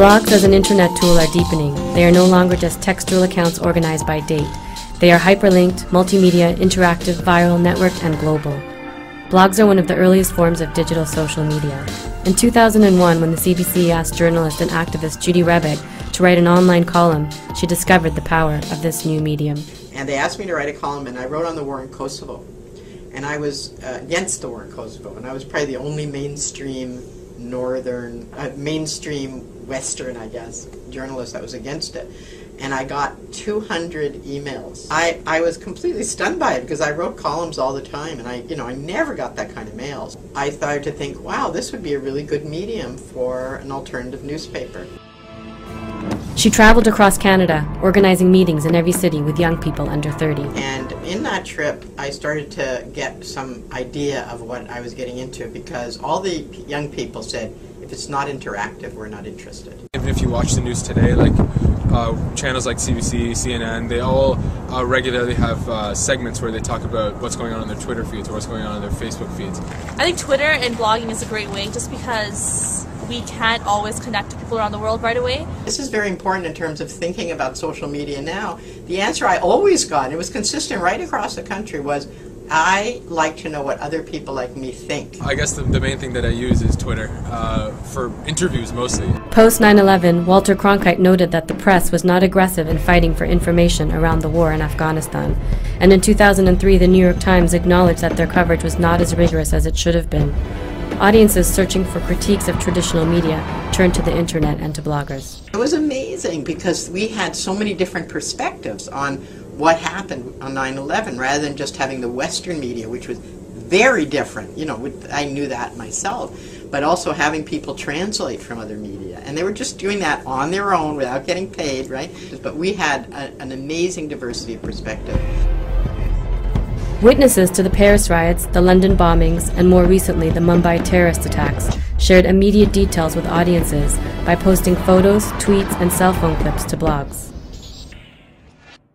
Blogs as an internet tool are deepening. They are no longer just textual accounts organized by date. They are hyperlinked, multimedia, interactive, viral, networked, and global. Blogs are one of the earliest forms of digital social media. In 2001, when the CBC asked journalist and activist Judy Rebick to write an online column, she discovered the power of this new medium. And they asked me to write a column, and I wrote on the war in Kosovo. And I was against the war in Kosovo, and I was probably the only mainstream Western, I guess, journalist that was against it. And I got 200 emails. I was completely stunned by it because I wrote columns all the time, and I never got that kind of mails. I started to think, wow, this would be a really good medium for an alternative newspaper. She traveled across Canada, organizing meetings in every city with young people under 30. And in that trip, I started to get some idea of what I was getting into, because all the young people said, if it's not interactive, we're not interested. Even if you watch the news today, like channels like CBC, CNN, they all regularly have segments where they talk about what's going on their Twitter feeds or what's going on their Facebook feeds. I think Twitter and blogging is a great way, just because we can't always connect to people around the world right away. This is very important in terms of thinking about social media now. The answer I always got, and it was consistent right across the country, was I like to know what other people like me think. I guess the main thing that I use is Twitter, for interviews mostly. Post 9/11, Walter Cronkite noted that the press was not aggressive in fighting for information around the war in Afghanistan. And in 2003, the New York Times acknowledged that their coverage was not as rigorous as it should have been. Audiences searching for critiques of traditional media turned to the internet and to bloggers. It was amazing because we had so many different perspectives on what happened on 9/11, rather than just having the Western media, which was very different. I knew that myself, but also having people translate from other media. And they were just doing that on their own without getting paid, right? But we had an amazing diversity of perspective. Witnesses to the Paris riots, the London bombings, and more recently the Mumbai terrorist attacks shared immediate details with audiences by posting photos, tweets, and cell phone clips to blogs.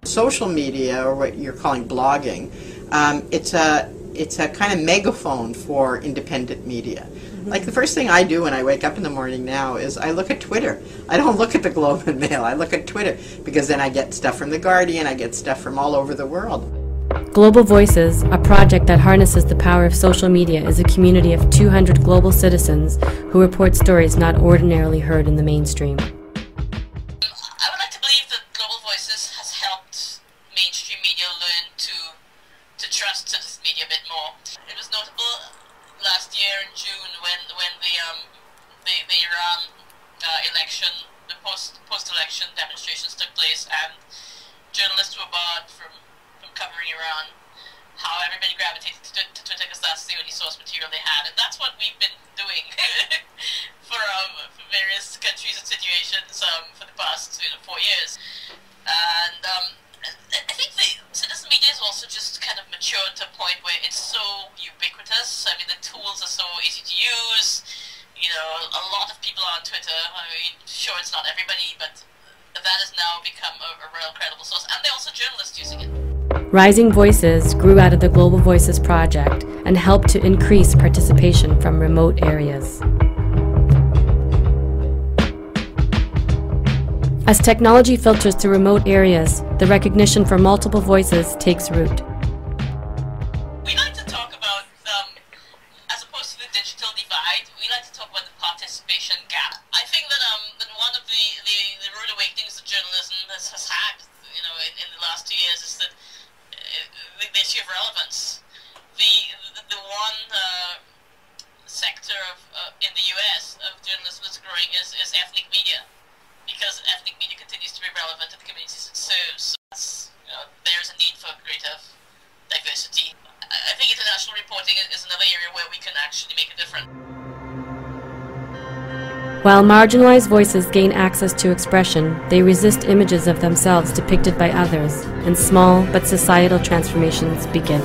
Social media, or what you're calling blogging, it's a kind of megaphone for independent media. Like the first thing I do when I wake up in the morning now is I look at Twitter. I don't look at the Globe and Mail, I look at Twitter, because then I get stuff from The Guardian, I get stuff from all over the world. Global Voices, a project that harnesses the power of social media, is a community of 200 global citizens who report stories not ordinarily heard in the mainstream. I would like to believe that Global Voices has helped mainstream media learn to trust citizen media a bit more. It was notable last year in June when the Iran election, the post-election demonstrations took place, and journalists were barred from covering Iran, how everybody gravitated to Twitter because that's the only source material they had. And that's what we've been doing for various countries and situations for the past 4 years. And I think the citizen media is also just kind of matured to a point where it's so ubiquitous. I mean, the tools are so easy to use. A lot of people are on Twitter. I mean, sure, it's not everybody, but that has now become a real credible source. And they're also journalists using it. Rising Voices grew out of the Global Voices project and helped to increase participation from remote areas. As technology filters to remote areas, the recognition for multiple voices takes root. We like to talk about, as opposed to the digital divide, we like to talk about the participation gap. I think that one of the rude awakenings that journalism has had, in the last 2 years is that the issue of relevance. The one sector in the US of journalism that's growing is ethnic media, because ethnic media continues to be relevant to the communities it serves. So there's a need for greater diversity. I think international reporting is another area where we can actually make a difference. While marginalized voices gain access to expression, they resist images of themselves depicted by others, and small but societal transformations begin.